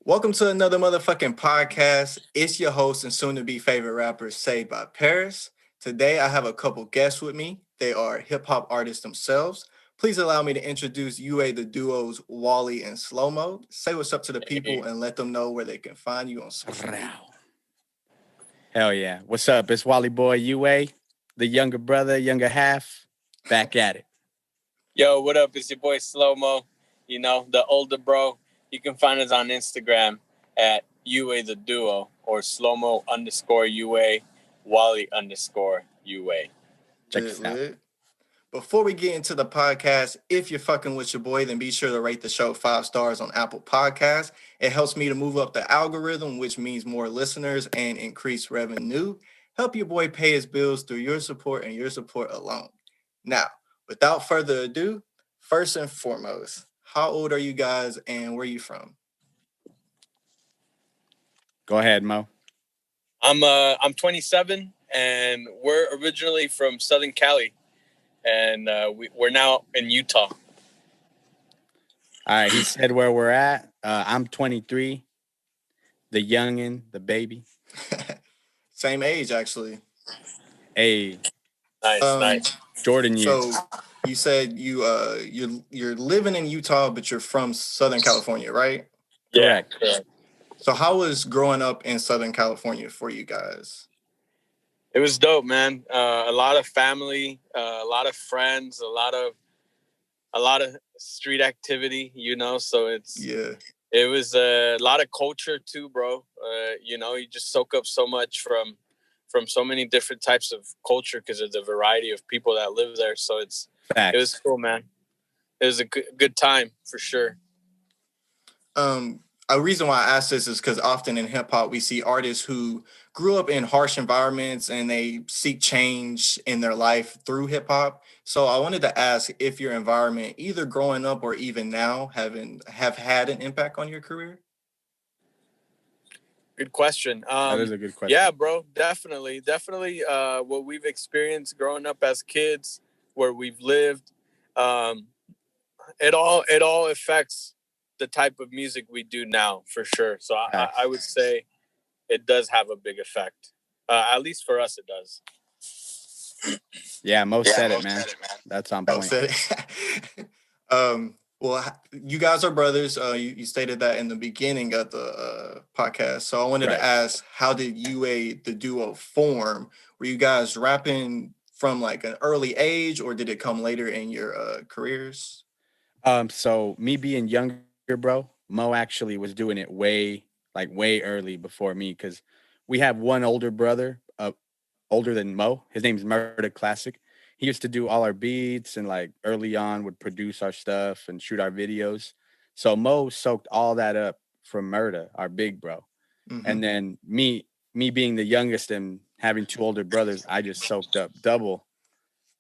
Welcome to another motherfucking podcast. It's your host and soon-to-be favorite rapper, Saved by Paris. Today, I have a couple guests with me. They are hip-hop artists themselves. Please allow me to introduce UA the duos Wally and SlowMo. Say what's up to the people and let them know where they can find you on social media. Hell yeah. What's up? It's Wally Boy UA, the younger brother, younger half, back at it. Yo, what up? It's your boy SlowMo, the older bro. You can find us on Instagram at UA the Duo or SlowMo_UA, Wally_UA. Check us out. Before we get into the podcast, if you're fucking with your boy, then be sure to rate the show 5 stars on Apple Podcasts. It helps me to move up the algorithm, which means more listeners and increased revenue. Help your boy pay his bills through your support and your support alone. Now, without further ado, first and foremost, how old are you guys and where are you from? Go ahead, Mo. I'm 27 and we're originally from Southern Cali, and we're now in Utah. All right, he said where we're at. I'm 23, the youngin', the baby. Same age, actually. Hey, nice. Jordan years. So you said you're living in Utah, but you're from Southern California, right? Yeah. So how was growing up in Southern California for you guys? It was dope, man. A lot of family, a lot of friends, a lot of street activity, So it was a lot of culture too, bro. You just soak up so much from so many different types of culture because of the variety of people that live there. So it was cool, man. It was a good time for sure. A reason why I ask this is because often in hip hop, we see artists who grew up in harsh environments and they seek change in their life through hip hop. So I wanted to ask if your environment, either growing up or even now, have had an impact on your career? Good question. That is a good question. Yeah, bro, definitely. What we've experienced growing up as kids, where we've lived, it all affects the type of music we do now, for sure. So I would say it does have a big effect. At least for us, it does. Yeah, Mo said it, man. That's on point. Well, you guys are brothers. You stated that in the beginning of the podcast. So I wanted to ask, how did UA the duo form? Were you guys rapping from like an early age, or did it come later in your careers? So me being younger, bro, Mo actually was doing it way early before me because we have one older brother, older than Mo. His name's Murda Classic. He used to do all our beats and like early on would produce our stuff and shoot our videos. So Mo soaked all that up from Murda, our big bro. Mm-hmm. And then me being the youngest and having 2 older brothers, I just soaked up double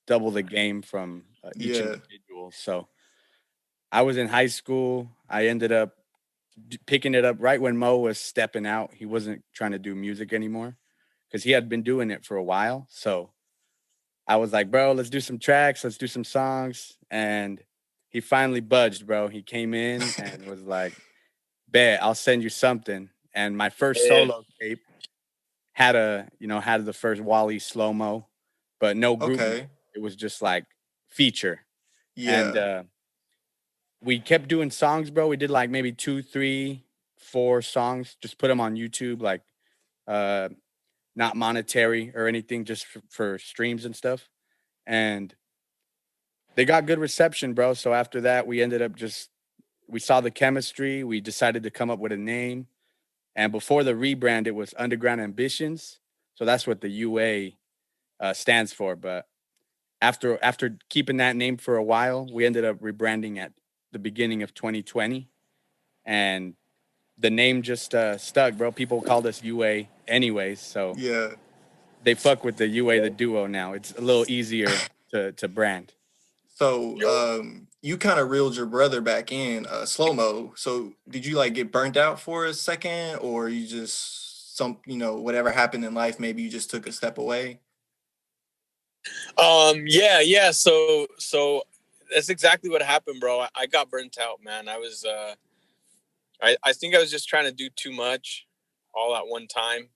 the game from each individual. So I was in high school. I ended up picking it up right when Mo was stepping out. He wasn't trying to do music anymore because he had been doing it for a while. So I was like, bro, let's do some tracks. Let's do some songs. And he finally budged, bro. He came in and was like, bet, I'll send you something. And my first solo tape had the first Wally SlowMo, but no group. Okay. It was just like feature. Yeah. And we kept doing songs, bro. We did like maybe 2, 3, 4 songs. Just put them on YouTube, like not monetary or anything, just for streams and stuff. And they got good reception, bro. So after that, we ended up we saw the chemistry. We decided to come up with a name. And before the rebrand, it was Underground Ambitions. So that's what the UA stands for. But after keeping that name for a while, we ended up rebranding at the beginning of 2020. And the name just stuck, bro. People called us UA anyways. So yeah, they fuck with the UA the duo now. It's a little easier to brand. So you kind of reeled your brother back in, SlowMo. So did you like get burnt out for a second, or you just whatever happened in life, maybe you just took a step away? Yeah. So that's exactly what happened, bro. I got burnt out, man. I was I think I was just trying to do too much all at one time.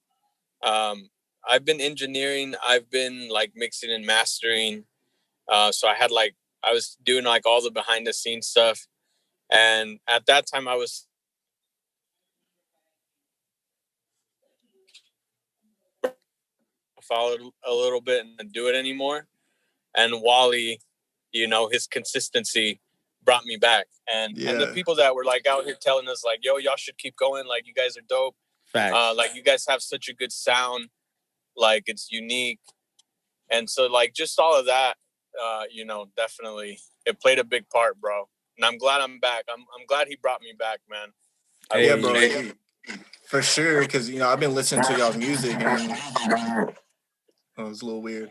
I've been engineering. I've been like mixing and mastering. So I was doing like all the behind the scenes stuff. And at that time I was followed a little bit and do it anymore. And Wally, his consistency brought me back. And the people that were like out here telling us like, yo, y'all should keep going. Like, you guys are dope. Like, you guys have such a good sound. Like, it's unique. And so like just all of that, definitely it played a big part, bro. And I'm glad I'm back. I'm glad he brought me back, man. Yeah, bro. For sure, because I've been listening to y'all's music and oh, it's a little weird.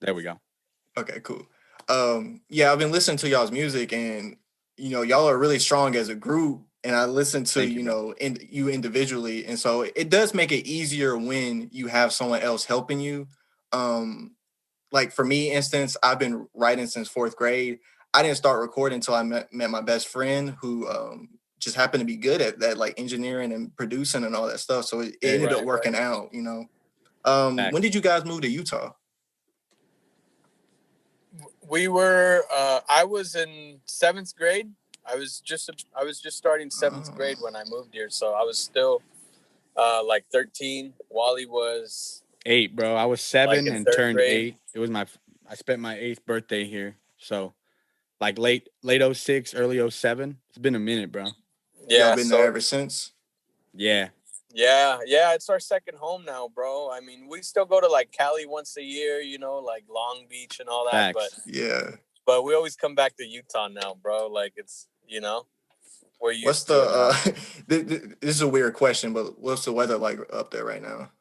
There we go. Okay, cool. Yeah, I've been listening to y'all's music, and y'all are really strong as a group. And I listen to you individually, and so it does make it easier when you have someone else helping you. Like for me, instance, I've been writing since 4th grade. I didn't start recording until I met my best friend, who just happened to be good at that, like engineering and producing and all that stuff. So it ended up working out. When did you guys move to Utah? We were. I was in 7th grade. I was just starting 7th grade when I moved here, so I was still like 13. Wally was 8, bro. I was 7 like and turned grade. 8. It was I spent my 8th birthday here, so like late 06, early 07. It's been a minute, bro. Yeah, been there ever since. Yeah. Yeah. It's our second home now, bro. I mean, we still go to like Cali once a year, like Long Beach and all that. Facts. But we always come back to Utah now, bro. Like it's we're used what's the this is a weird question, but what's the weather like up there right now?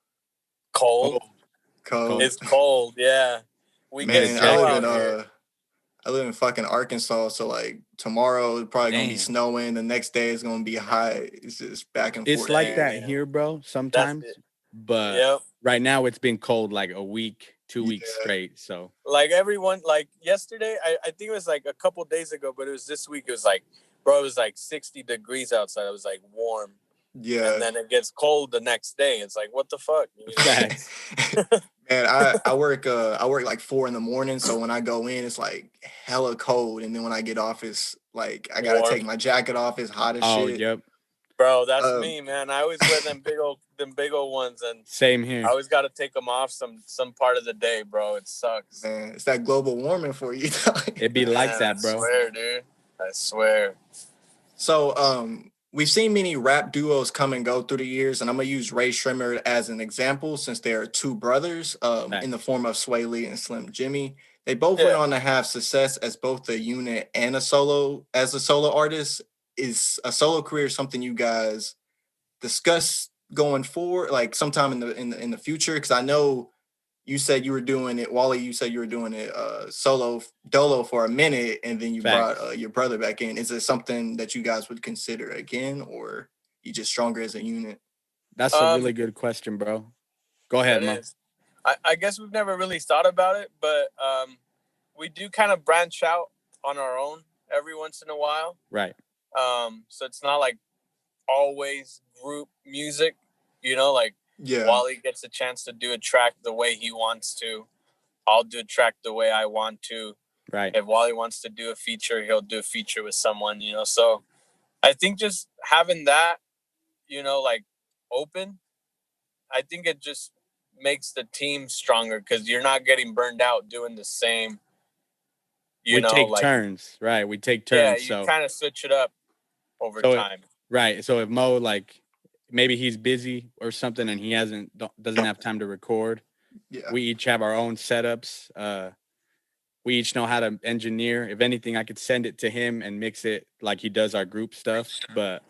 Cold. It's cold. Yeah. We get snow out here. I live in fucking Arkansas, so like tomorrow it's probably gonna be snowing. The next day it's gonna be high. It's just back and forth. It's like that here, bro. Sometimes, but right now it's been cold like a week, 2 weeks straight. So like everyone, like yesterday, I think it was like a couple days ago, but it was this week. It was like, bro, it was like 60 degrees outside. It was like warm. Yeah. And then it gets cold the next day. It's like, what the fuck? Man, I work like 4 a.m, so when I go in, it's like hella cold, and then when I get off, it's like I gotta take my jacket off. It's hot as shit. Yep. Bro, that's me, man. I always wear them big old ones, and same here. I always got to take them off some part of the day, bro. It sucks. Man, it's that global warming for you. It be like that, bro. I swear, dude. I swear. So, we've seen many rap duos come and go through the years, and I'm gonna use Ray Shrimmer as an example since they are 2 brothers in the form of Sway Lee and Slim Jimmy. They both went on to have success as both a unit and a solo artist. Is a solo career something you guys discuss going forward, like sometime in the future? Because I know you said you were doing it, Wally. You said you were doing it solo Dolo for a minute, and then you brought your brother back in. Is it something that you guys would consider again, or you just stronger as a unit? That's a really good question, bro. Go ahead, Mo. I guess we've never really thought about it, but we do kind of branch out on our own every once in a while. Right. So it's not like always group music, like Wally gets a chance to do a track the way he wants to. I'll do a track the way I want to. Right. If Wally wants to do a feature, he'll do a feature with someone, So I think just having that, like open, I think it just makes the team stronger because you're not getting burned out doing the same. We take turns, right? We take turns. Yeah, you kind of switch it up over time. Right. So if Mo, like, maybe he's busy or something and he doesn't have time to record, we each have our own setups. We each know how to engineer. If anything, I could send it to him and mix it like he does our group stuff. But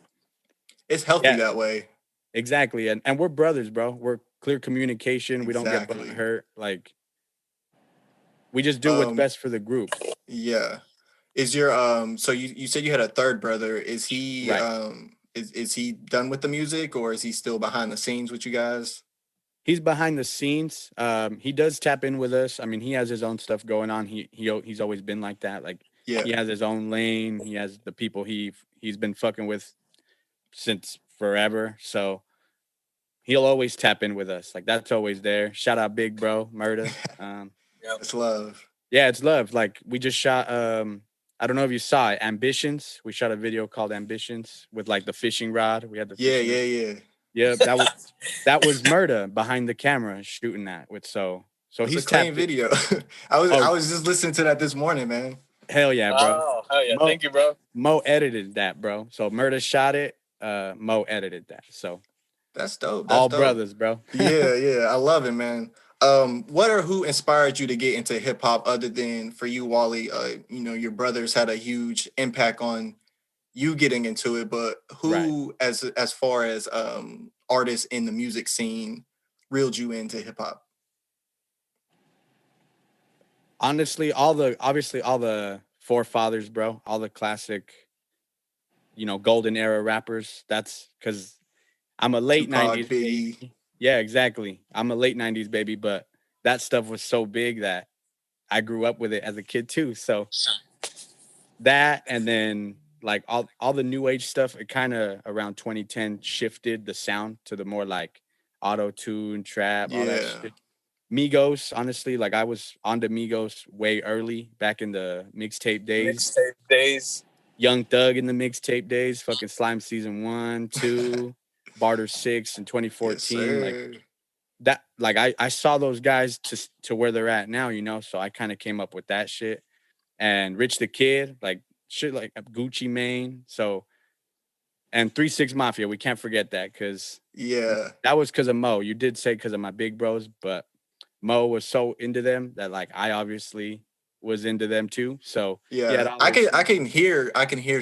it's healthy that way. Exactly. And we're brothers, bro. We're clear communication. We don't get hurt. Like, we just do what's best for the group. Yeah. Is your so you said you had a third brother. Is he is he done with the music, or is he still behind the scenes with you guys? He's behind the scenes. He does tap in with us. I mean, he has his own stuff going on. He's always been like that. Like, Yeah. He has his own lane. He has the people he's been fucking with since forever. So he'll always tap in with us. Like that's always there. Shout out Big Bro, Murda. It's love. Yeah, it's love. Like we just shot I don't know if you saw it, Ambitions. We shot a video called Ambitions with like the fishing rod. We had the fishing rod. Yeah, that was Murda behind the camera shooting that with so it's he's a clean tapped video. I was just listening to that this morning, man. Hell yeah, bro. Oh, hell yeah. Thank you, bro. Mo edited that, bro. So Murda shot it, Mo edited that. So that's dope. All brothers, bro. yeah. I love it, man. What or who inspired you to get into hip hop other than for you, Wally? Your brothers had a huge impact on you getting into it, but who as far as artists in the music scene reeled you into hip hop? Honestly, obviously all the forefathers, bro, all the classic, golden era rappers. That's because I'm a late Tupac, 90s baby. Yeah, exactly. I'm a late 90s baby, but that stuff was so big that I grew up with it as a kid too. So that, and then like all the new age stuff, it kind of around 2010 shifted the sound to the more like auto-tune, trap, all that shit. Migos, honestly, like I was on the Migos way early back in the mixtape days. Young Thug in the mixtape days, fucking Slime season 1, 2, Barter 6 in 2014. Yes, like that, like I saw those guys to where they're at now, so I kind of came up with that shit. And Rich the Kid, like shit like Gucci Mane. So, and 3 6 Mafia, we can't forget that because that was because of Mo. You did say because of my big bros, but Mo was so into them that like I obviously was into them too. So I can hear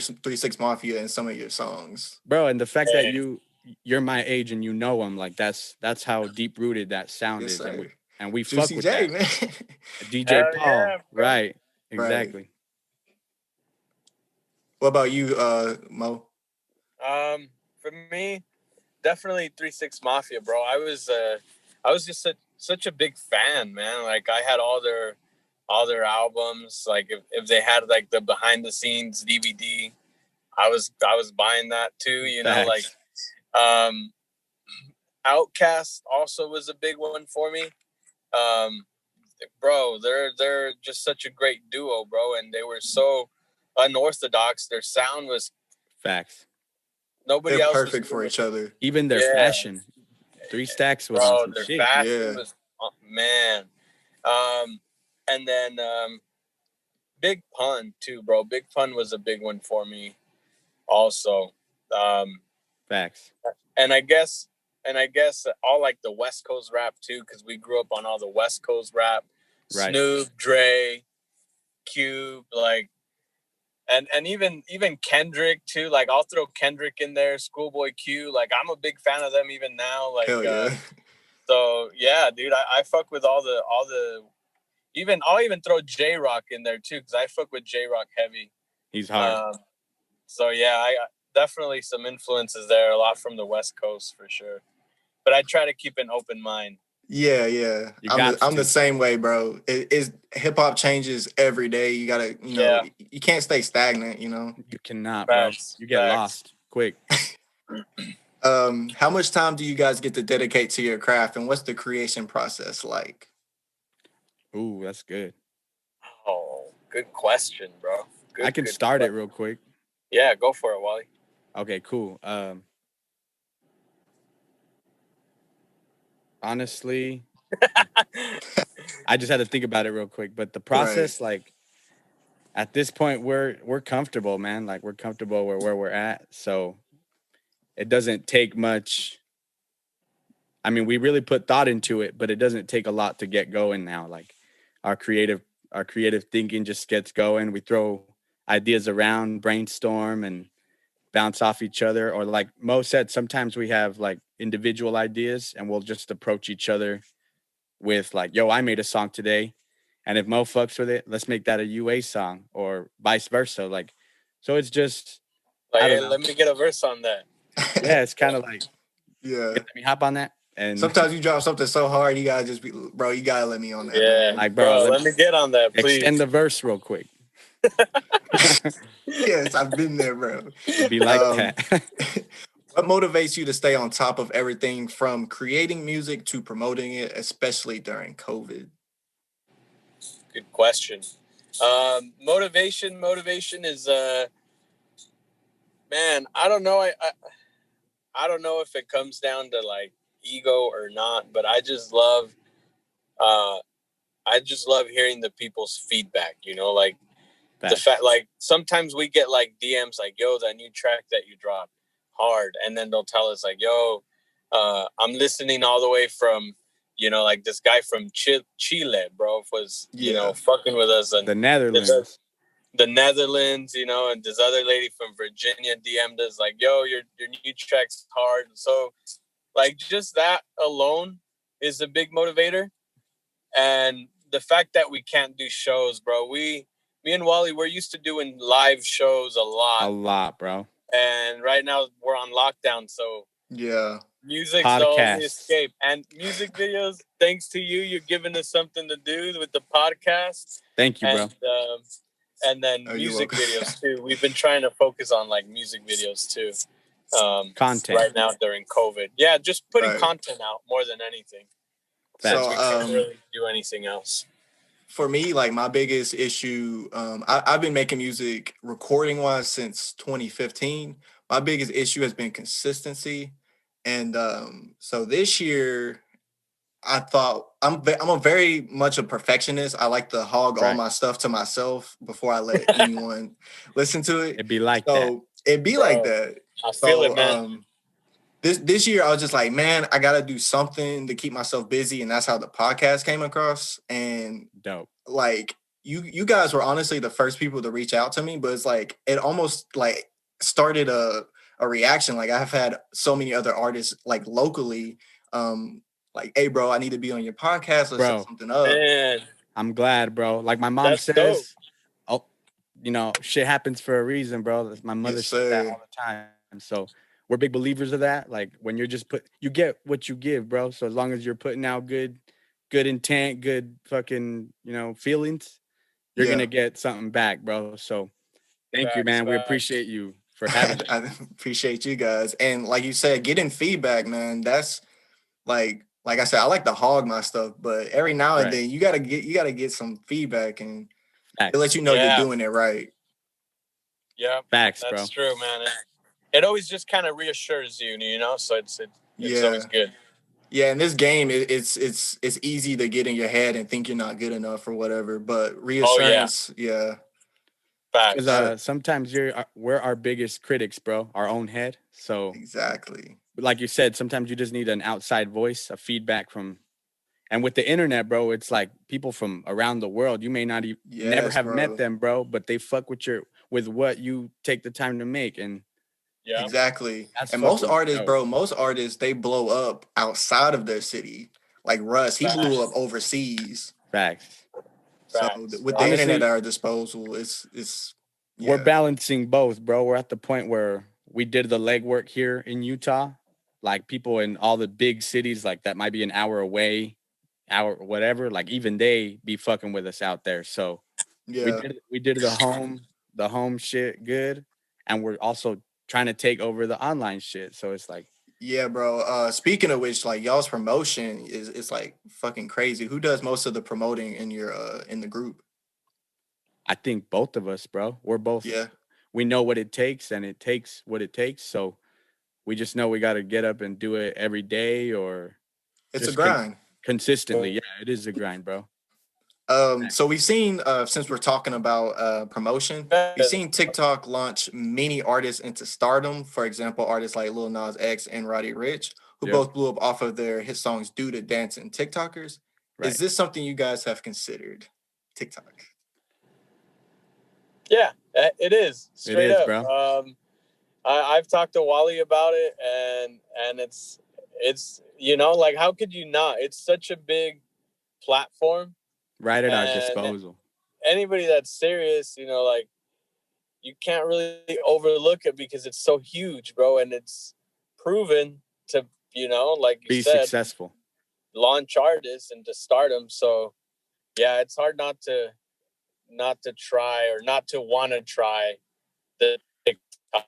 some 3 6 Mafia in some of your songs, bro. And the fact that you're my age and you know them, like that's how deep rooted that sound is, and we fuck with that, man. DJ Paul, right? Exactly. Right. What about you, Mo? For me, definitely 3 6 Mafia, bro. I was just such a big fan, man. Like I had all their albums. Like if they had like the behind the scenes DVD, I was buying that too. Like Outkast also was a big one for me. Bro, they're just such a great duo, bro, and they were so unorthodox. Their sound was facts. Nobody else perfect for each other. Even their fashion. 3 Stacks was bro. Their shit. Fashion was man. And then Big Pun too, bro. Big Pun was a big one for me, also. Facts. And I guess all like the West Coast rap too, because we grew up on all the West Coast rap. Right. Snoop, Dre, Cube, like, and even Kendrick too. Like I'll throw Kendrick in there, Schoolboy Q. Like I'm a big fan of them even now. Like, hell yeah. So yeah, dude, I fuck with all the. I'll even throw J-Rock in there too, because I fuck with J-Rock heavy. He's hard. So yeah, I definitely some influences there. A lot from the West Coast for sure, but I try to keep an open mind. Yeah. I'm the same way, bro. Hip hop changes every day. You gotta, you can't stay stagnant. You cannot, bro. You get lost quick. How much time do you guys get to dedicate to your craft, and what's the creation process like? Ooh, that's good. Oh, good question, bro. I can start it real quick. Yeah, go for it, Wally. Okay, cool. Honestly, I just had to think about it real quick. But the process, like, at this point, we're comfortable, man. Like, we're comfortable where we're at. So it doesn't take much. I mean, we really put thought into it, but it doesn't take a lot to get going now. Like, our creative thinking just gets going. We throw ideas around, brainstorm, and bounce off each other. Or like Mo said, sometimes we have like individual ideas and we'll just approach each other with like, yo, I made a song today. And if Mo fucks with it, let's make that a UA song, or vice versa. Like, so it's just like, hey, let me get a verse on that. Yeah, it's kind of like, let me hop on that. And sometimes you drop something so hard, you gotta just be, bro, you gotta let me on that. Yeah, man. Like, bro, let me get on that, please. Extend the verse real quick. Yes, I've been there, bro. It'd be like that. What motivates you to stay on top of everything from creating music to promoting it, especially during COVID? Good question. Motivation is man, I don't know. I don't know if it comes down to like ego or not, but uh I just love hearing the people's feedback, you know, like the fact, like sometimes we get like DMs like, yo, that new track that you dropped hard. And then they'll tell us like, yo, I'm listening all the way from, you know, like this guy from Chile, bro, was, you know, fucking with us. And the Netherlands. The Netherlands, you know, and this other lady from Virginia DM'd us like, yo, your new track's hard. So like just that alone is a big motivator. And the fact that we can't do shows, bro, me and Wally, we're used to doing live shows a lot, bro. And right now we're on lockdown, so music's the only escape. And music videos, thanks to you, you're giving us something to do with the podcast. Thank you, bro. And then music videos too. We've been trying to focus on like music videos too. Content right now during COVID. Yeah, just putting content out more than anything. So we can't really do anything else. For me, like my biggest issue, I've been making music recording wise since 2015. My biggest issue has been consistency. And so this year, I thought I'm a very much a perfectionist. I like to hog all my stuff to myself before I let anyone listen to it. It'd be like that. It'd be like that. I feel it, man. This year I was just like, man, I gotta do something to keep myself busy, and that's how the podcast came across. And dope. Like you guys were honestly the first people to reach out to me, but it's like it almost like started a reaction. Like I've had so many other artists like locally, like, hey bro, I need to be on your podcast. Let's set something up. Man. I'm glad, bro. Like my mom says, dope. Oh, you know, shit happens for a reason, bro. My mother says that all the time. So we're big believers of that. Like when you're just you get what you give, bro. So as long as you're putting out good intent, good fucking, you know, feelings, you're gonna get something back, bro. So thank you, man. We appreciate you for having us. I appreciate you guys. And like you said, getting feedback, man, that's like I said, I like to hog my stuff, but every now and then you gotta get some feedback, and it lets you know you're doing it right. Yeah, facts, that's true, man. It always just kind of reassures you, you know. So it's always good. Yeah, in this game, it's easy to get in your head and think you're not good enough or whatever. But reassurance, Because sometimes we're our biggest critics, bro. Our own head. So exactly. Like you said, sometimes you just need an outside voice, a feedback from. And with the internet, bro, it's like people from around the world. You may not never have met them, bro, but they fuck with what you take the time to make. And exactly. And most artists, they blow up outside of their city. Like Russ, he blew up overseas. Facts. So with the internet at our disposal, it's we're balancing both, bro. We're at the point where we did the legwork here in Utah. Like people in all the big cities, like that might be an hour away, whatever. Like even they be fucking with us out there. So we did the home shit good, and we're also trying to take over the online shit. So it's like, yeah, bro. Speaking of which, like y'all's promotion is like fucking crazy. Who does most of the promoting in your in the group? I think both of us, bro. We're both. Yeah. We know what it takes, and it takes what it takes. So we just know we got to get up and do it every day, or it's a grind. Consistently. Yeah, it is a grind, bro. So we've seen, since we're talking about promotion, we've seen TikTok launch many artists into stardom. For example, artists like Lil Nas X and Roddy Ricch, who both blew up off of their hit songs due to dancing TikTokers. Right. Is this something you guys have considered? TikTok? Yeah, it is. Straight up, bro. I've talked to Wally about it, and it's you know, like how could you not? It's such a big platform. Right at our disposal. Anybody that's serious, you know, like you can't really overlook it because it's so huge, bro, and it's proven to, you know, like you said, be successful, launch artists into stardom. So, yeah, it's hard not to to try or not to want to try the TikTok.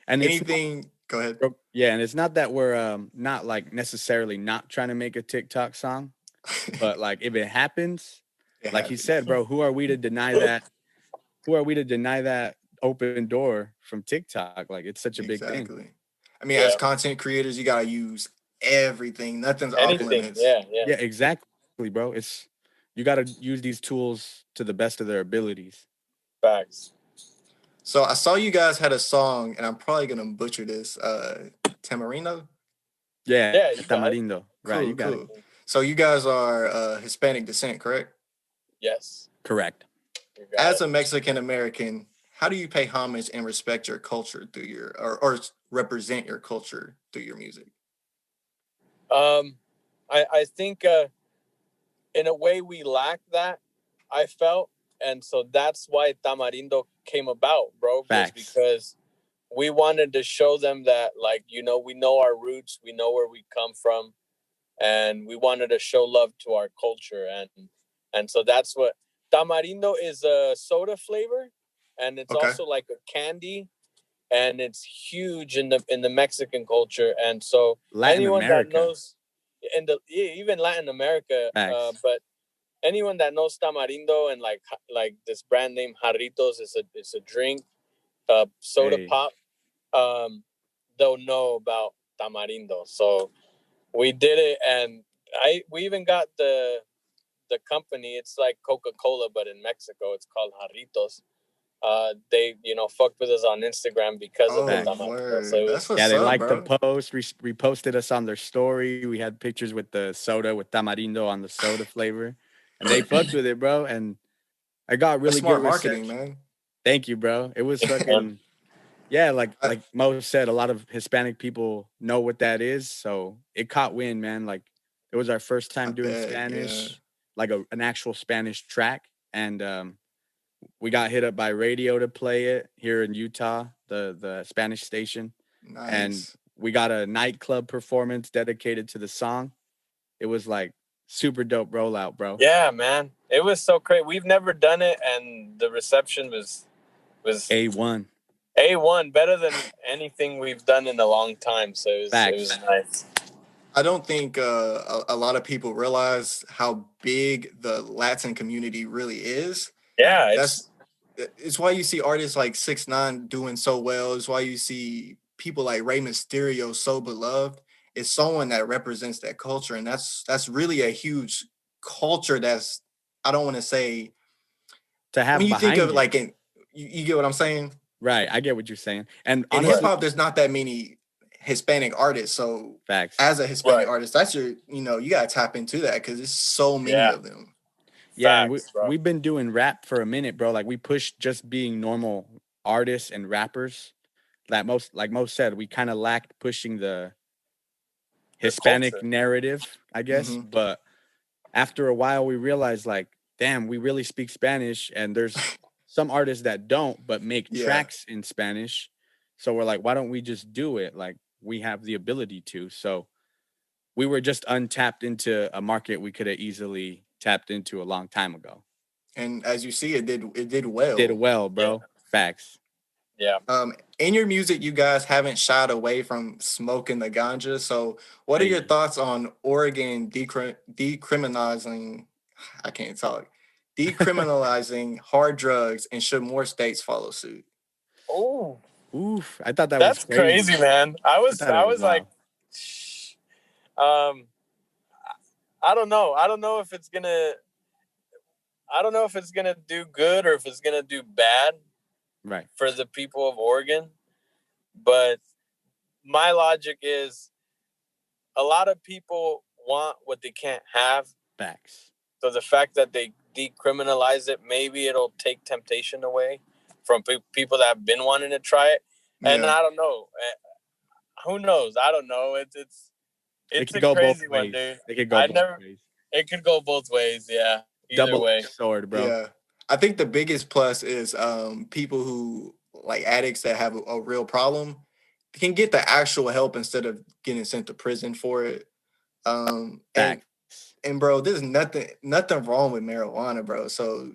And anything, go ahead. Yeah, and it's not that we're not like necessarily not trying to make a TikTok song, but like if it happens, like he said, bro, who are we to deny that? Who are we to deny that open door from TikTok? Like it's such a big thing. Exactly. I mean, as content creators, you gotta use everything. Nothing's off limits. Yeah, exactly, bro. It's you gotta use these tools to the best of their abilities. Facts. So I saw you guys had a song, and I'm probably gonna butcher this. Tamarino? Yeah, Tamarindo. Cool, right, you got cool. It. So you guys are Hispanic descent, correct? Yes. Correct. As a Mexican American, how do you pay homage and respect your culture through your or represent your culture through your music? I think in a way we lack that, I felt, and so that's why Tamarindo came about, bro. Because we wanted to show them that, like, you know, we know our roots, we know where we come from, and we wanted to show love to our culture, and so that's what Tamarindo is, a soda flavor, and it's also like a candy, and it's huge in the Mexican culture, and so anyone that knows even Latin America, but anyone that knows Tamarindo and like this brand name Jarritos is a drink, soda pop, they'll know about Tamarindo. So we did it, and we even got the company. It's like Coca-Cola, but in Mexico, it's called Jarritos. They fucked with us on Instagram because of the Tamarindo. So they liked the post, reposted us on their story. We had pictures with the soda with Tamarindo on the soda flavor, and they fucked with it, bro. And I got really good marketing, man. Thank you, bro. It was fucking yeah, like Mo said, a lot of Hispanic people know what that is, so it caught wind, man. Like it was our first time doing Spanish, like an actual Spanish track, and we got hit up by radio to play it here in Utah, the Spanish station. Nice. And we got a nightclub performance dedicated to the song. It was like super dope rollout, bro. Yeah, man. It was so great. We've never done it, and the reception was A1. A1, better than anything we've done in a long time. So it was nice. I don't think a lot of people realize how big the Latin community really is. Yeah, it's why you see artists like 6ix9ine doing so well. It's why you see people like Rey Mysterio so beloved. It's someone that represents that culture, and that's really a huge culture. That's, I don't want to say to have. When you think of it, like you get what I'm saying, right? I get what you're saying. And in hip hop, there's not that many Hispanic artists. So as a Hispanic artist, that's your, you gotta tap into that because there's so many of them. Yeah, we've been doing rap for a minute, bro. Like we pushed just being normal artists and rappers. Like most said, we kind of lacked pushing the Hispanic narrative, I guess. Mm-hmm. But after a while, we realized, like, damn, we really speak Spanish, and there's some artists that don't, but make tracks in Spanish. So we're like, why don't we just do it? Like, we have the ability to. So we were just untapped into a market we could have easily tapped into a long time ago. And as you see, it did well. Did well, bro. Yeah. Facts. Yeah. In your music, you guys haven't shied away from smoking the ganja. So what are your thoughts on Oregon decriminalizing? I can't talk. Decriminalizing hard drugs, and should more states follow suit? Oh, oof! I thought that's was crazy, man. I was like, I don't know. I don't know if it's gonna do good or if it's gonna do bad. Right. For the people of Oregon. But my logic is a lot of people want what they can't have. Facts. So the fact that they decriminalize it, maybe it'll take temptation away from people that have been wanting to try it. And I don't know. Who knows? I don't know. It's a crazy one, dude. It could go both ways. It could go both ways, yeah. Either way. Sword, bro. Yeah. I think the biggest plus is people who, like addicts that have a real problem, can get the actual help instead of getting sent to prison for it. And bro, there's nothing wrong with marijuana, bro. So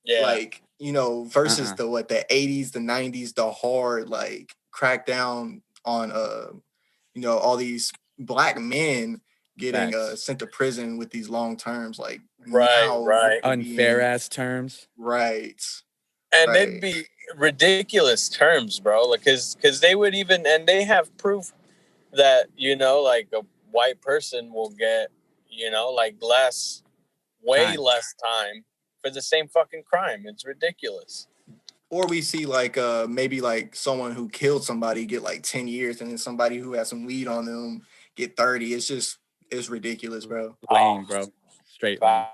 Yeah. Like, you know, versus the 80s, the 90s, the hard like crackdown on you know, all these black men getting sent to prison with these long terms. Like right. Unfair ass terms. Right. And it'd be ridiculous terms, bro. Like, cause they would even, and they have proof that, you know, like a white person will get, you know, like way less time for the same fucking crime. It's ridiculous. Or we see like maybe like someone who killed somebody get like 10 years, and then somebody who has some weed on them get 30. It's ridiculous, bro. Lame, bro. Straight lame.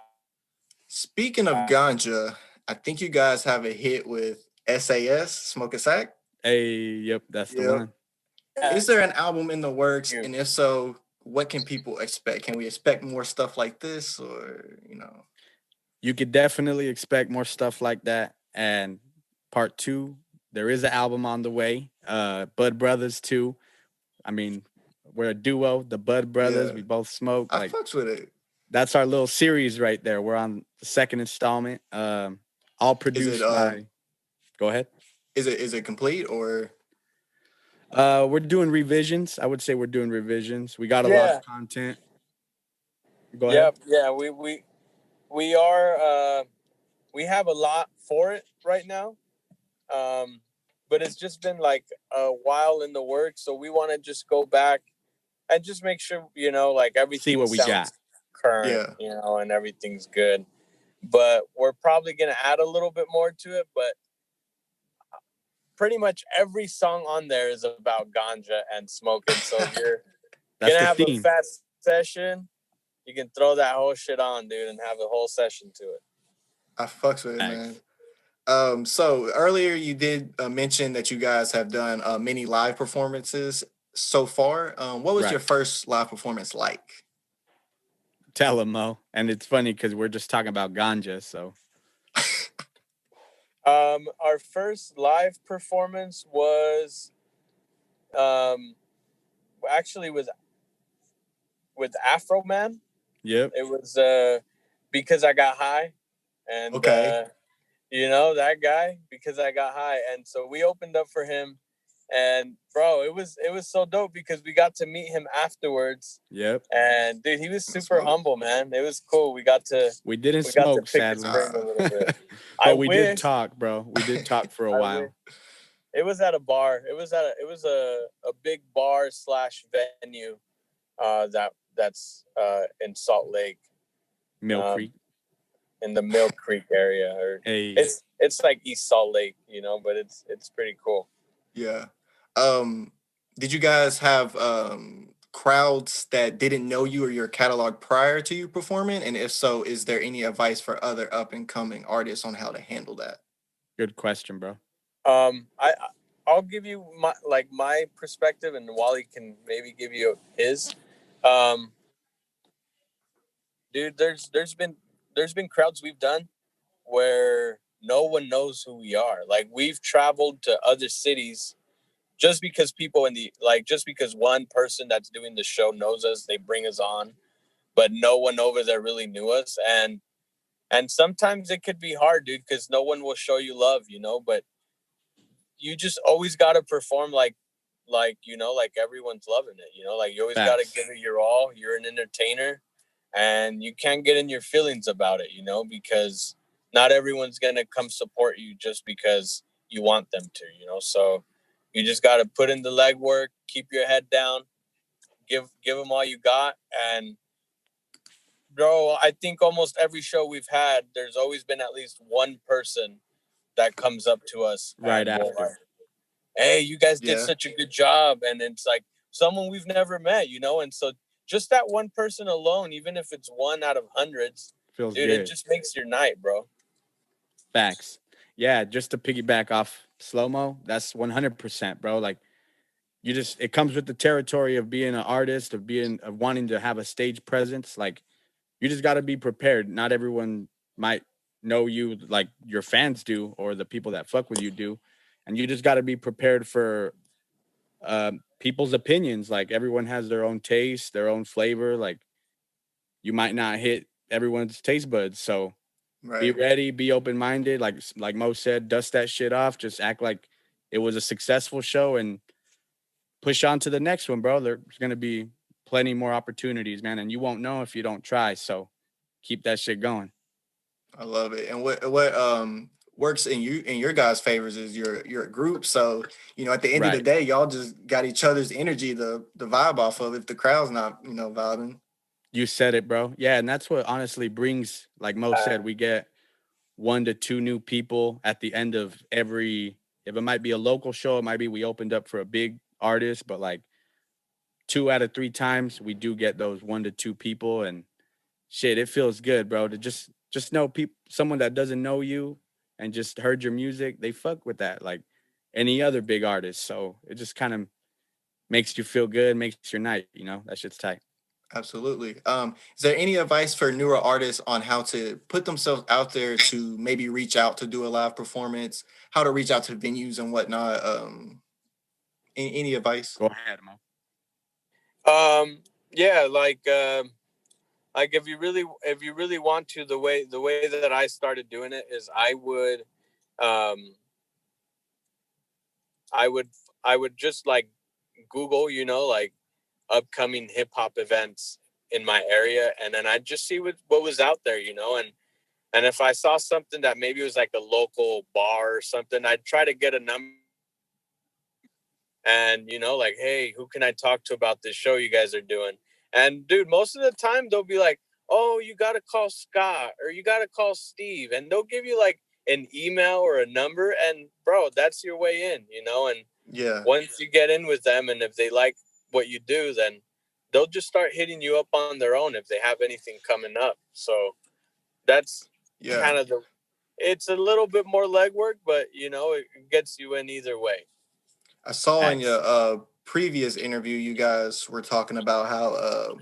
Speaking of ganja, I think you guys have a hit with SAS, Smoke a Sack. Hey, yep, that's the one. Is there an album in the works? And if so, what can people expect? Can we expect more stuff like this, or, you know? You could definitely expect more stuff like that. And part 2, there is an album on the way. Bud Brothers 2. I mean, we're a duo, the Bud Brothers. We both smoke. I fucks with it. That's our little series right there. We're on the second installment. All produced by. Go ahead. Is it complete, or? We're doing revisions. I would say we're doing revisions. We got a lot of content. Go ahead. Yeah. We are. We have a lot for it right now. But it's just been like a while in the works, so we want to just go back and just make sure, you know, like everything see what we got current, you know, and everything's good. But we're probably gonna add a little bit more to it. But pretty much every song on there is about ganja and smoking. So if you're gonna have a fast session, you can throw that whole shit on, dude, and have a whole session to it. I fucks with it, man. So earlier you did mention that you guys have done many live performances so far. What was your first live performance like? Tell them, Mo. And it's funny because we're just talking about ganja, so. Our first live performance was actually with Afroman. Yep. It was Because I Got High. And you know, that guy, Because I Got High. And so we opened up for him, and bro, it was so dope because we got to meet him afterwards. Yep. And dude, he was super humble, man. It was cool. We didn't smoke, sadly. But we did talk, bro. We did talk for a while. It was at a bar. It was a big bar / venue that's in Salt Lake. Mill Creek. In the Mill Creek area, or it's like East Salt Lake, you know, but it's pretty cool. Yeah. Did you guys have crowds that didn't know you or your catalog prior to you performing? And if so, is there any advice for other up and coming artists on how to handle that? Good question, bro. I'll give you my perspective, and Wally can maybe give you his. Dude, there's been crowds we've done where no one knows who we are. Like, we've traveled to other cities just because just because one person that's doing the show knows us, they bring us on, but no one over there really knew us. And sometimes it could be hard, dude, because no one will show you love, you know, but you just always got to perform like, you know, like everyone's loving it, you know, like you always got to give it your all. You're an entertainer, and you can't get in your feelings about it, you know, because not everyone's going to come support you just because you want them to, you know. So you just got to put in the legwork, keep your head down, give them all you got. And bro, I think almost every show we've had, there's always been at least one person that comes up to us right after. Like, hey, you guys did such a good job. And it's like someone we've never met, you know. And so just that one person alone, even if it's one out of hundreds, feels dude, good. It just makes your night, bro. Facts. Yeah, just to piggyback off SlowMo, that's 100%, bro. Like, it comes with the territory of being an artist, of wanting to have a stage presence. Like, you just got to be prepared. Not everyone might know you like your fans do, or the people that fuck with you do. And you just got to be prepared for people's opinions. Like, everyone has their own taste, their own flavor. Like, you might not hit everyone's taste buds. So Be ready, be open-minded. Like Mo said, dust that shit off. Just act like it was a successful show and push on to the next one, bro. There's going to be plenty more opportunities, man. And you won't know if you don't try. So keep that shit going. I love it. And what works in your guys' favors is you're a group. So, at the end of the day, y'all just got each other's energy to vibe off of if the crowd's not, vibing. You said it, bro. Yeah, and that's what honestly brings, like Mo said, we get 1 to 2 new people at the end of every, if it might be a local show, it might be we opened up for a big artist, but like 2 out of 3 times we do get those 1 to 2 people, and shit, it feels good, bro, to just know someone that doesn't know you and just heard your music, they fuck with that like any other big artist. So it just kind of makes you feel good, makes your night, that shit's tight. Absolutely. Is there any advice for newer artists on how to put themselves out there to maybe reach out to do a live performance, how to reach out to venues and whatnot? Any advice? Go ahead, Mo. Yeah, like if you really want to, the way that I started doing it is I would just like Google, like upcoming hip hop events in my area, and then I'd just see what was out there, and if I saw something that maybe was like a local bar or something, I'd try to get a number and like, hey, who can I talk to about this show you guys are doing? And dude, most of the time they'll be like, oh, you got to call Scott or you got to call Steve, and they'll give you like an email or a number, and bro, that's your way in, and once you get in with them, and if they like what you do, then they'll just start hitting you up on their own if they have anything coming up. So that's kind of it's a little bit more legwork, but it gets you in either way. I saw in your previous interview, you guys were talking about how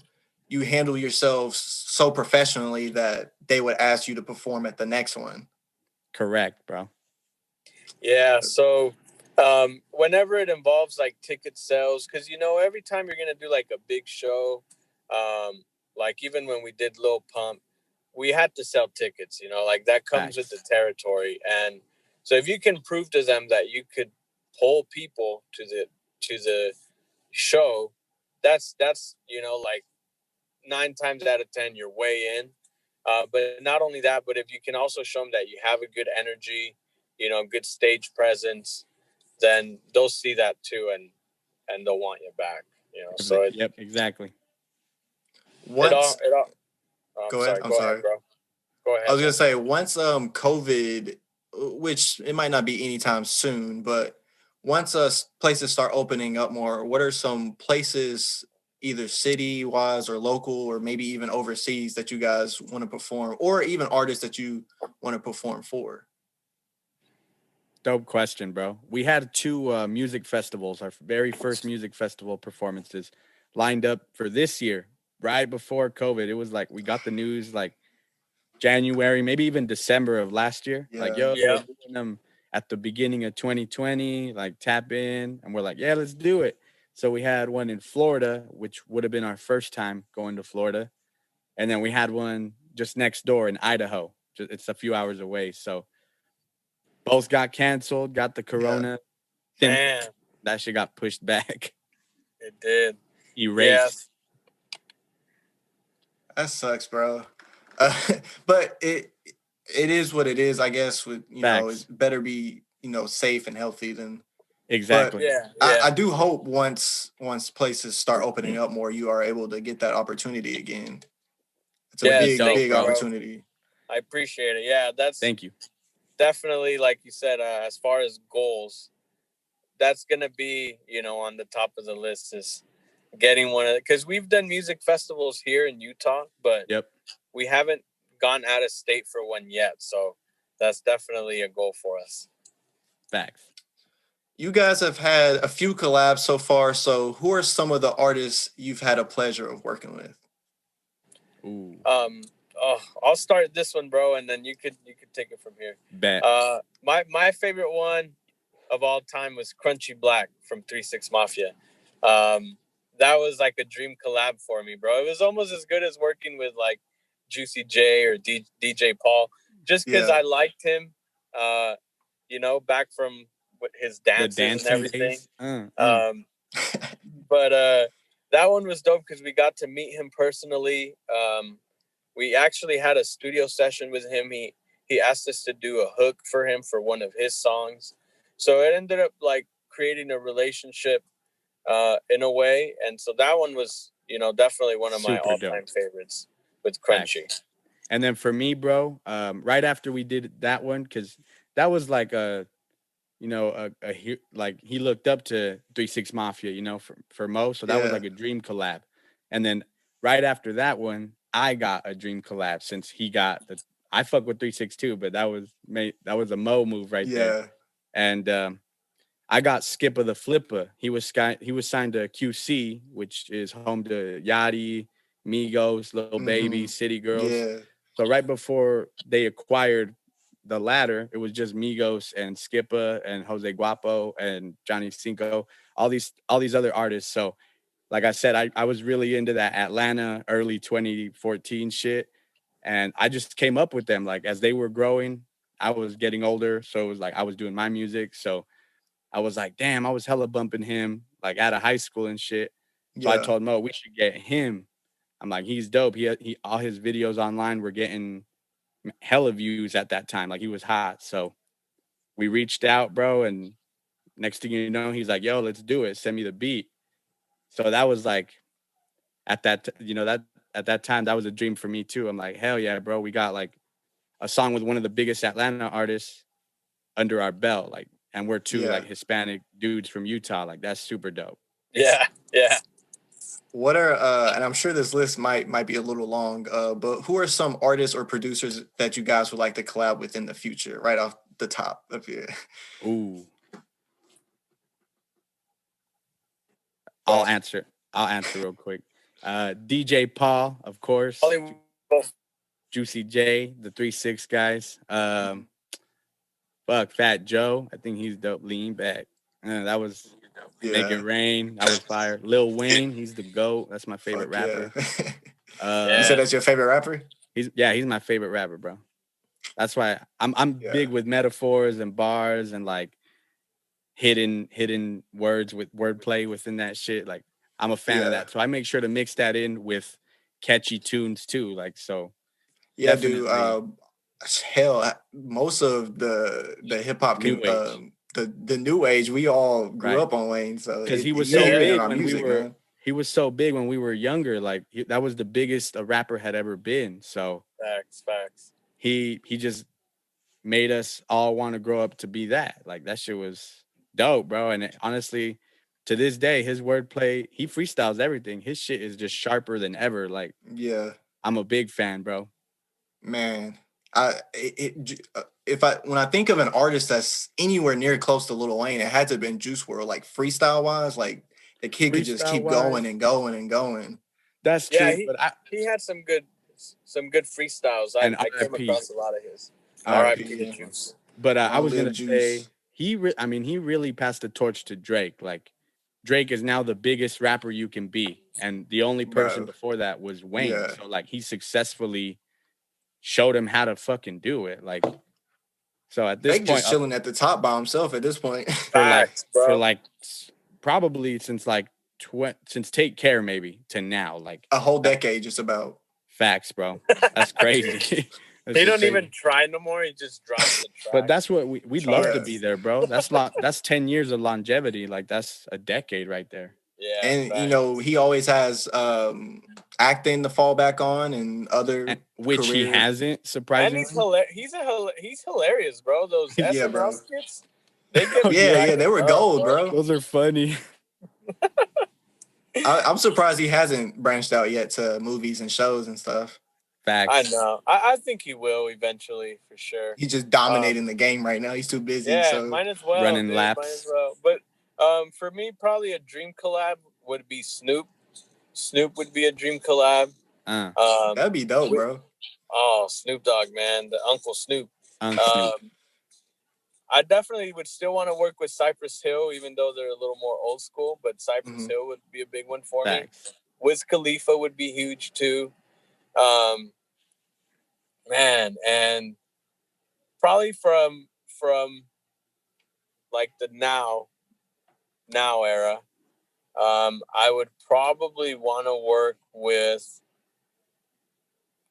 you handle yourselves so professionally that they would ask you to perform at the next one. Correct, bro. Yeah. So whenever it involves like ticket sales, because every time you're gonna do like a big show, like even when we did Lil Pump, we had to sell tickets. Like that comes with the territory, and so if you can prove to them that you could pull people to the show, that's like 9 times out of 10 you're way in. But not only that, but if you can also show them that you have a good energy, good stage presence, then they'll see that too, and they'll want you back. So exactly. Once, go ahead. I'm sorry, bro. Go ahead. I was gonna say once COVID, which it might not be anytime soon, but once places start opening up more, what are some places, either city-wise or local, or maybe even overseas, that you guys want to perform, or even artists that you want to perform for? Dope question, bro. We had 2 music festivals, our very first music festival performances lined up for this year, right before COVID. It was like we got the news like January, maybe even December of last year. Like, we're doing them at the beginning of 2020, like tap in, and we're like, yeah, let's do it. So we had one in Florida, which would have been our first time going to Florida. And then we had one just next door in Idaho. It's a few hours away. So both got canceled, got the corona. Damn. That shit got pushed back. It did. Erased. That sucks, bro. But it is what it is, I guess. With it's better be safe and healthy than exactly. But I do hope once places start opening up more, you are able to get that opportunity again. It's a big opportunity. I appreciate it. Yeah, thank you. Definitely, like you said, as far as goals, that's gonna be on the top of the list, is getting one of, because we've done music festivals here in Utah, but we haven't gone out of state for one yet. So that's definitely a goal for us. Facts. You guys have had a few collabs so far. So who are some of the artists you've had a pleasure of working with? Ooh. I'll start this one, bro, and then you could take it from here. Bet. My favorite one of all time was Crunchy Black from 3 6 Mafia. That was like a dream collab for me, bro. It was almost as good as working with like Juicy J or DJ Paul. just because I liked him, you know, back from his dances and everything. But that one was dope because we got to meet him personally. We actually had a studio session with him. He asked us to do a hook for him for one of his songs. So it ended up like creating a relationship in a way. And so that one was, you know, definitely one of my all-time favorites with Crunchy. And then for me, bro, right after we did that one, because that was like a, you know, like he looked up to 3 6 Mafia, you know, for Mo. So that was like a dream collab. And then right after that one, I got a dream collab since he got I fuck with 3 6 too, but that was a Mo move right there. And I got Skipper the Flipper. He was signed to QC, which is home to Yachty, Migos, Lil Baby, City Girls. Yeah. So right before they acquired the latter, it was just Migos and Skipper and Jose Guapo and Johnny Cinco, all these other artists. So like I said, I was really into that Atlanta early 2014 shit. And I just came up with them. Like as they were growing, I was getting older. So it was like I was doing my music. So I was like, damn, I was hella bumping him like out of high school and shit. So I told Mo we should get him. I'm like, he's dope. He all his videos online were getting hella views at that time. Like he was hot. So we reached out, bro. And next thing you know, he's like, yo, let's do it. Send me the beat. So that was like at that time, that was a dream for me too. I'm like, hell yeah, bro. We got like a song with one of the biggest Atlanta artists under our belt. Like, and we're two like Hispanic dudes from Utah. Like that's super dope. Yeah. Yeah. What are and I'm sure this list might be a little long, but who are some artists or producers that you guys would like to collab with in the future, right off the top of here? Ooh. I'll answer real quick. DJ Paul, of course. Juicy J, the 3 6 guys. Fuck, Fat Joe. I think he's dope. Lean Back. That was Make It Rain. That was fire. Lil Wayne, he's the GOAT. That's my favorite rapper. You said that's your favorite rapper? He's my favorite rapper, bro. That's why I'm big with metaphors and bars and like hidden words with wordplay within that shit. Like I'm a fan of that. So I make sure to mix that in with catchy tunes too. Like so. Yeah, dude. Hell, most of the hip hop the new age, we all grew up on Wayne. So because he was so big when he was so big when we were younger. Like that was the biggest a rapper had ever been. So facts. He just made us all want to grow up to be that. Like that shit was dope, bro. And honestly, to this day, his wordplay, he freestyles everything. His shit is just sharper than ever. Like, I'm a big fan, bro. Man, when I think of an artist that's anywhere near close to Lil Wayne, it had to have been Juice WRLD. Like freestyle wise, like the kid could just keep going and going and going. That's true. He had some good freestyles. I came across a lot of his. R.I.P. to Juice. But I was gonna say he really passed the torch to Drake. Like Drake is now the biggest rapper you can be, and the only person before that was Wayne. So like he successfully showed him how to fucking do it. Like so at this Drake point, just chilling at the top by himself at this point. for probably since Take Care maybe to now, like a whole decade, just about. Facts, bro. That's crazy. They don't even try no more. He just drops the track. But that's what we'd love to be there, bro. That's 10 years of longevity. Like that's a decade right there. Yeah. And you know, he always has acting to fall back on and other which he hasn't, surprisingly. And he's hilarious, bro. Those SNL skits. They were gold, bro. Those are funny. I'm surprised he hasn't branched out yet to movies and shows and stuff. Facts. I know. I think he will eventually, for sure. He's just dominating the game right now. He's too busy. Yeah, so. might as well. Running laps. Might as well. But for me, probably a dream collab would be Snoop. Snoop would be a dream collab. That'd be dope, bro. Oh, Snoop Dogg, man. The Uncle Snoop. I definitely would still want to work with Cypress Hill, even though they're a little more old school, but Cypress Hill would be a big one for me. Wiz Khalifa would be huge too. Man, and probably from like the now era. I would probably want to work with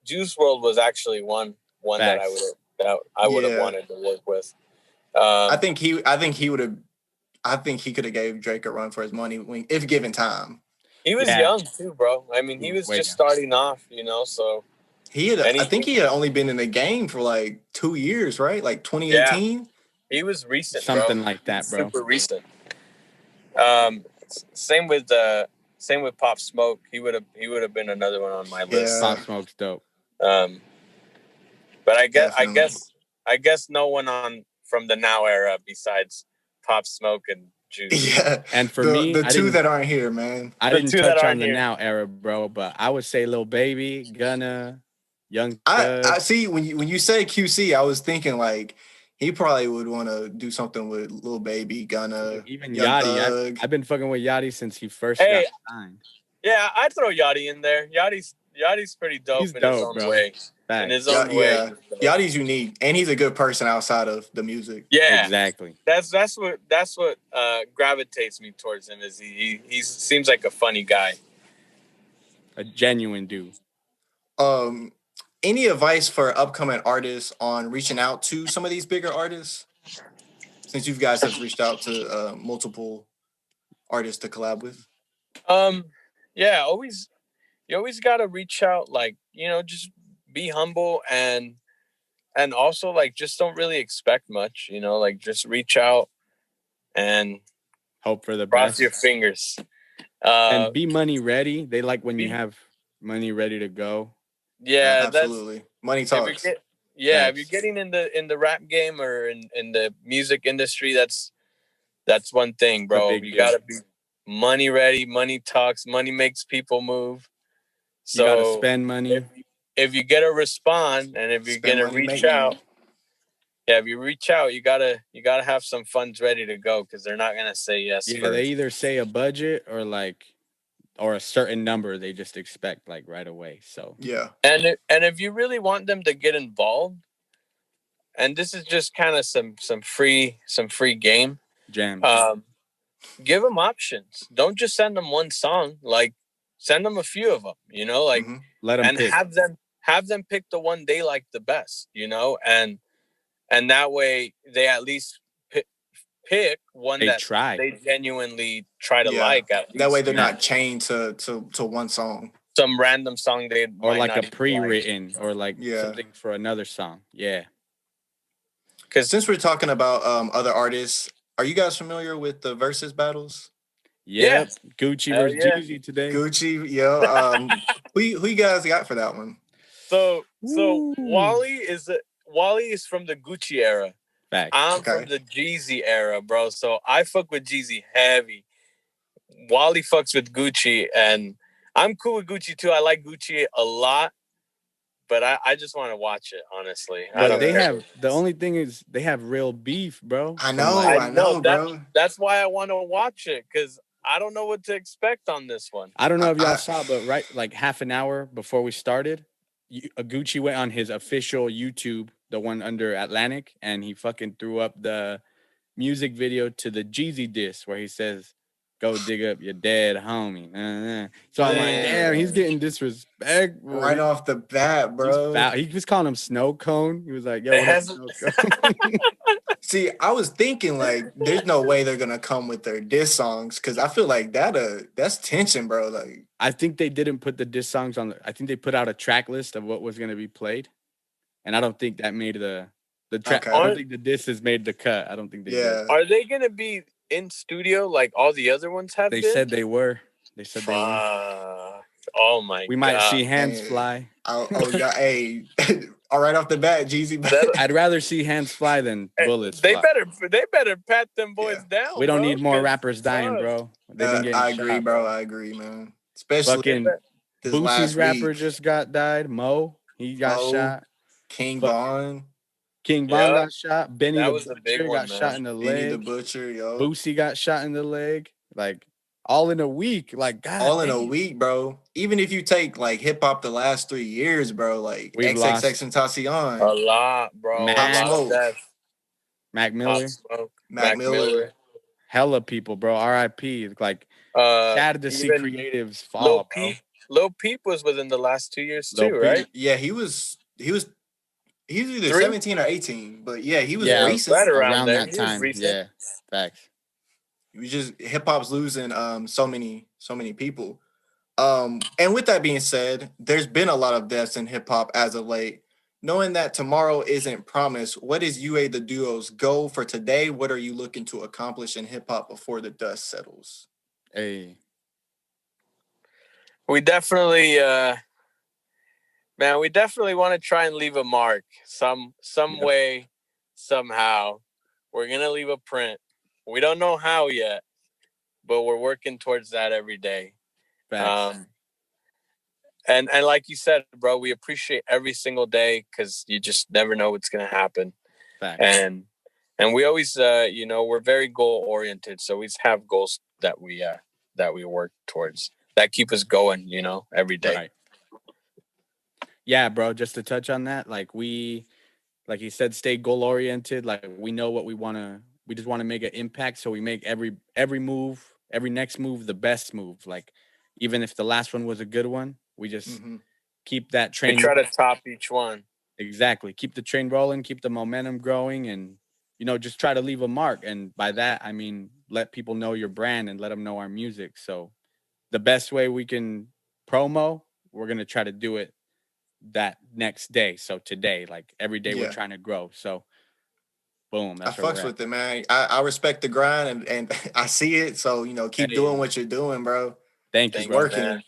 Juice WRLD. Was actually one that I would have wanted to work with. I think he would have. I think he could have gave Drake a run for his money if given time. He was young too, bro. I mean, he was just starting off, so he had. I think he had only been in the game for like 2 years, right? Like 2018. Yeah. He was recent, something like that, bro. Super recent. Same with Pop Smoke. He would have been another one on my list. Pop Smoke's dope. But I guess no one from the now era besides Pop Smoke and Juice. Yeah, and for me, the two that aren't here, man. I didn't touch on the now era, bro, but I would say Lil Baby, Gunna, Young Thug. I see when you say QC, I was thinking like he probably would want to do something with Lil Baby, Gunna, even Yachty. I've been fucking with Yachty since he first got signed. Yeah, I'd throw Yachty in there. Yachty's pretty dope. He's dope, his own bro. way. In his own way. Yeah. Yachty's unique, and he's a good person outside of the music. Yeah, exactly. That's what gravitates me towards him. Is he seems like a funny guy, a genuine dude. Any advice for upcoming artists on reaching out to some of these bigger artists? Since you guys have reached out to multiple artists to collab with. Yeah, you always gotta reach out, like, just be humble and also like just don't really expect much, like just reach out and hope for the cross best. Your fingers. And be money ready. They like when you have money ready to go. Yeah, absolutely. Money talks. If you're getting in the rap game or in the music industry, that's one thing, bro. You gotta be money ready. Money talks. Money makes people move. So you gotta spend money. If you get a respond, and if you're gonna reach out, if you reach out, you gotta have some funds ready to go, because they're not gonna say yes. Yeah, they either say a budget or a certain number they just expect like right away. So yeah, and if you really want them to get involved, and this is just kind of some free game jam. Give them options. Don't just send them one song. Like, send them a few of them. Like let them pick. have them pick the one they like the best. And that way they at least pick one they genuinely try to like. At least, that way they're not chained to one song. Some random song or like a pre-written or like something for another song. Yeah. Because since we're talking about other artists, are you guys familiar with the versus battles? Yep. Gucci versus Jeezy today. Gucci, who you guys got for that one? So Wally is from the Gucci era. Facts. I'm from the Jeezy era, bro. So I fuck with Jeezy heavy. Wally fucks with Gucci, and I'm cool with Gucci too. I like Gucci a lot, but I just want to watch it, honestly. But the only thing is they have real beef, bro. I know, bro. That's why I want to watch it, because I don't know what to expect on this one. I don't know if y'all saw, but like half an hour before we started, Gucci went on his official YouTube, the one under Atlantic, and he fucking threw up the music video to the Jeezy diss where he says, "Go dig up your dead homie." So I'm like, damn, he's getting disrespect right off the bat, bro. He was calling him Snow Cone. He was like, "Yo, what Snow Cone?" See, I was thinking like, there's no way they're gonna come with their diss songs, because I feel like that's tension, bro. Like, I think they didn't put the diss songs on. I think they put out a track list of what was gonna be played, and I don't think that made the track. I don't think the disses made the cut. I don't think they did. Are they gonna be in studio like all the other ones have? They said they were. They said they were. Oh my! We might see hands fly. Hey. All right off the bat, Jeezy. I'd rather see hands fly than bullets. They better pat them boys down. We don't need more rappers dying, bro. I agree, bro. I agree, man. Especially fucking Boosie's rapper just died. Mo, he got shot. King Von got shot. Benny the Butcher got shot in the leg. Benny the Butcher, yo. Boosie got shot in the leg. Like, all in a week. Like, God, all in a week, bro. Even if you take like hip hop the last 3 years, bro, like We've lost XXXTentacion, A lot, bro. Mac, A lot of Smoke, death. Mac Pop Miller, Smoke, Mac Miller. hella people, bro. R.I.P. Like, sad to see even creatives Lil fall, bro. Peep. Lil Peep was within the last 2 years Lil too, Peep. right? Yeah, he's either 3? 17 or 18, but yeah, he was Yeah, recent. Right around there. that He was time. recent. Yeah, facts. We just hip hop's losing so many people. And with that being said, there's been a lot of deaths in hip hop as of late. Knowing that tomorrow isn't promised, what is UA the Duo's goal for today? What are you looking to accomplish in hip hop before the dust settles? Hey, We definitely man, we definitely want to try and leave a mark some way, somehow. We're gonna leave a print. We don't know how yet, but we're working towards that every day. facts. And like you said, bro, we appreciate every single day because you just never know what's gonna happen. Facts. And we always, we're very goal oriented, so we have goals that we work towards that keep us going, every day. Right. Yeah, bro. Just to touch on that, like you said, stay goal oriented. Like we know what we want to. We just want to make an impact, so we make every move, every next move, the best move. Like even if the last one was a good one, we just keep that train. We try to top each one. Exactly. Keep the train rolling. Keep the momentum growing, and just try to leave a mark. And by that, I mean let people know your brand and let them know our music. So the best way we can promo, we're gonna try to do it that next day. So today, like every day we're trying to grow. So boom, that's I fucks with it, man. I respect the grind and I see it. So, keep doing what you're doing, bro. Thank you, bro. Working. Man.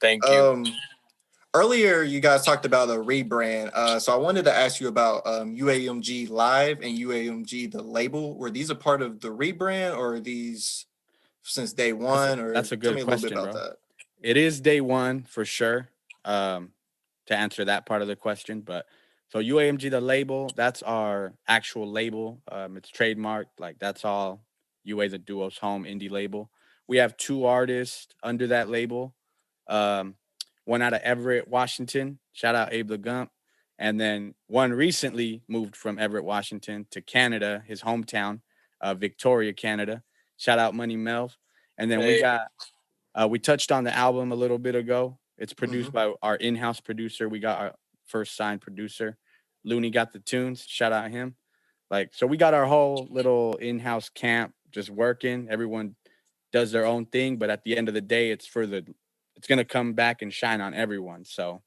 Thank you. Earlier you guys talked about a rebrand. So I wanted to ask you about UAMG Live and UAMG the label. Were these a part of the rebrand or are these since day one? That's a good tell me question, a little bit about bro. that. It is day one for sure. To answer that part of the question, but so UAMG the label, that's our actual label. It's trademarked. Like that's all UA the Duo's home indie label. We have 2 artists under that label. One out of Everett, Washington. Shout out Abe LeGump. And then one recently moved from Everett, Washington to Canada, his hometown, Victoria, Canada. Shout out Money Melv. And then we touched on the album a little bit ago. It's produced by our in-house producer. We got our first signed producer. Looney got the tunes. Shout out him. So we got our whole little in-house camp just working. Everyone does their own thing, but at the end of the day, it's going to come back and shine on everyone. So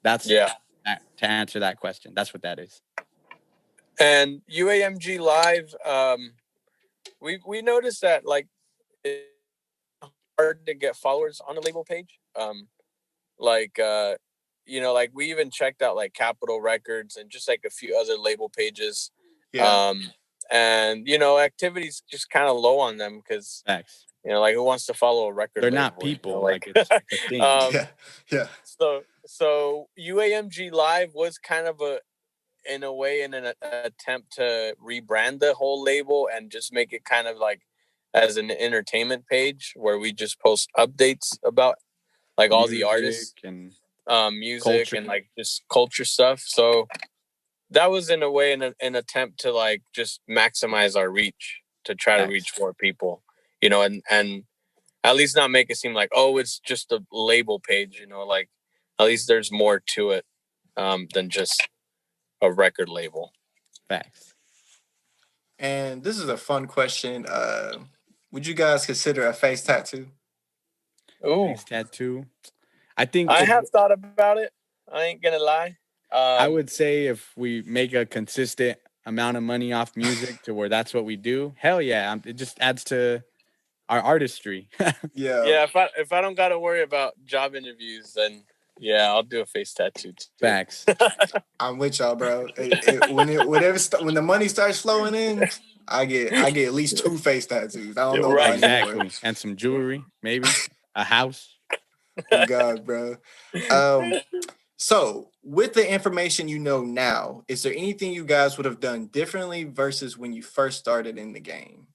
that's to answer that question. That's what that is. And UAMG Live, we noticed that it's hard to get followers on the label page. We even checked out Capitol Records and just a few other label pages. Yeah. And activity's just kind of low on them because who wants to follow a record? They're label, not people. It's a thing. Yeah. So UAMG Live was kind of in an attempt to rebrand the whole label and just make it kind of as an entertainment page where we just post updates about all the artists and music culture. and just culture stuff. So that was in a way an attempt to just maximize our reach, to try to reach more people, and at least not make it seem like, oh, it's just a label page, at least there's more to it than just a record label. Facts. And this is a fun question. Would you guys consider a face tattoo? Ooh. Face tattoo. I think I have thought about it. I ain't gonna lie. I would say if we make a consistent amount of money off music to where that's what we do, hell yeah. It just adds to our artistry. Yeah. If I don't got to worry about job interviews, then yeah, I'll do a face tattoo too. Facts. I'm with y'all, bro. When the money starts flowing in, I get at least 2 face tattoos. I don't know Right. Exactly. And some jewelry, maybe a house. Oh God, bro. So with the information you know now, is there anything you guys would have done differently versus when you first started in the game?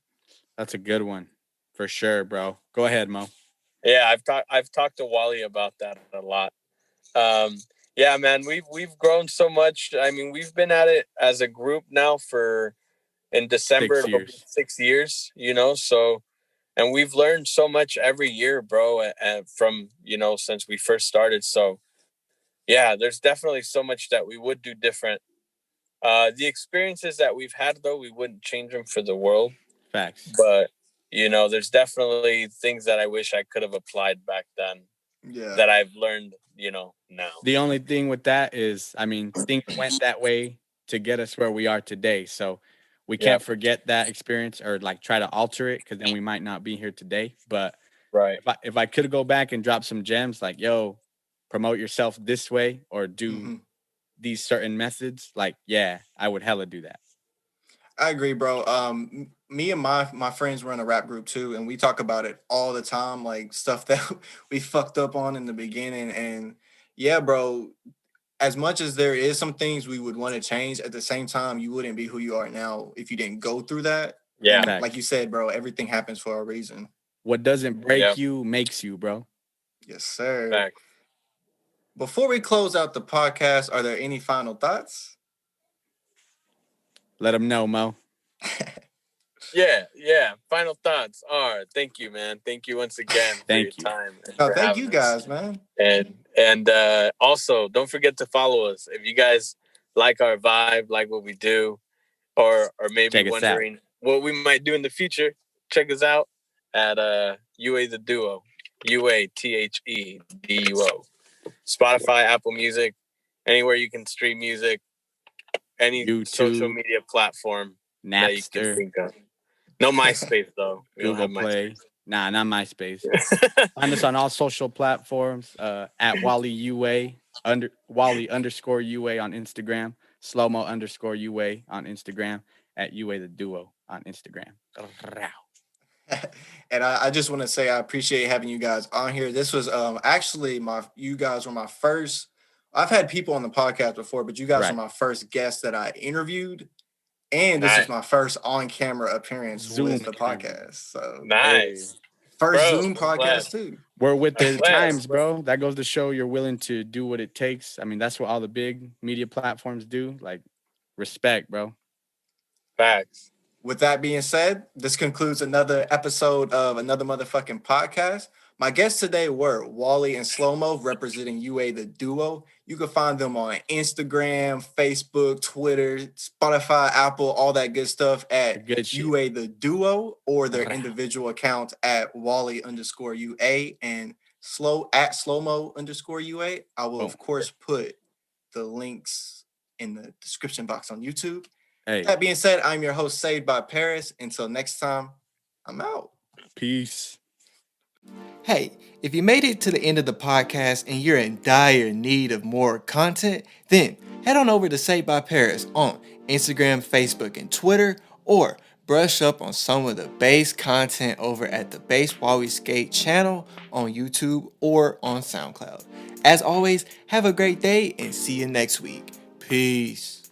That's a good one. For sure, bro. Go ahead, Mo. Yeah, I've talked to Wally about that a lot. Yeah, man, we've grown so much. I mean, we've been at it as a group now for in December 6 years. 6 years. So and we've learned so much every year, bro, and from since we first started. So yeah, there's definitely so much that we would do different. The experiences that we've had, though, we wouldn't change them for the world. Facts. But there's definitely things that I wish I could have applied back then. Yeah. That I've learned, now. The only thing with that is, I mean, things went that way to get us where we are today. So we can't forget that experience or like try to alter it, because then we might not be here today. But right, if I could go back and drop some gems like, yo, promote yourself this way or do these certain methods, like, yeah, I would hella do that. I agree, bro. Me and my friends run a rap group too, and we talk about it all the time, like stuff that we fucked up on in the beginning. And yeah, bro, as much as there is some things we would want to change, at the same time, you wouldn't be who you are now if you didn't go through that. Yeah. And like you said, bro, everything happens for a reason. What doesn't break you makes you, bro. Yes, sir. Back. Before we close out the podcast, are there any final thoughts? Let them know, Mo. Yeah. Final thoughts are, thank you, man. Thank you once again for your time. Thank you guys, man. And also, don't forget to follow us. If you guys like our vibe, like what we do, or maybe wondering what we might do in the future, check us out at UA the Duo, UATHEDUO. Spotify, Apple Music, anywhere you can stream music, any YouTube, social media platform Napster. That you can think of. No MySpace though. Google Play. Nah, not MySpace. Find us on all social platforms at Wally UA Wally _UA on Instagram, SlowMo _UA on Instagram, at UA the Duo on Instagram. And I just want to say I appreciate having you guys on here. This was actually you guys were my first. I've had people on the podcast before, but you guys were my first guest that I interviewed. And this is my first on-camera appearance with the podcast. So nice. First Zoom podcast too. We're with the times, bro. That goes to show you're willing to do what it takes. I mean, that's what all the big media platforms do. Like, respect, bro. Facts. With that being said, this concludes another episode of Another Motherfucking Podcast. My guests today were Wally and SlowMo, representing UA the Duo. You can find them on Instagram, Facebook, Twitter, Spotify, Apple, all that good stuff at UA the Duo, or their individual accounts at Wally _UA and SlowMo _UA. I will, of course, put the links in the description box on YouTube. Hey. That being said, I'm your host, Saved by Paris. Until next time, I'm out. Peace. Hey, if you made it to the end of the podcast and you're in dire need of more content, then head on over to Saved by Paris on Instagram, Facebook, and Twitter, or brush up on some of the bass content over at the Bass While We Skate channel on YouTube or on SoundCloud. As always, have a great day and see you next week. Peace.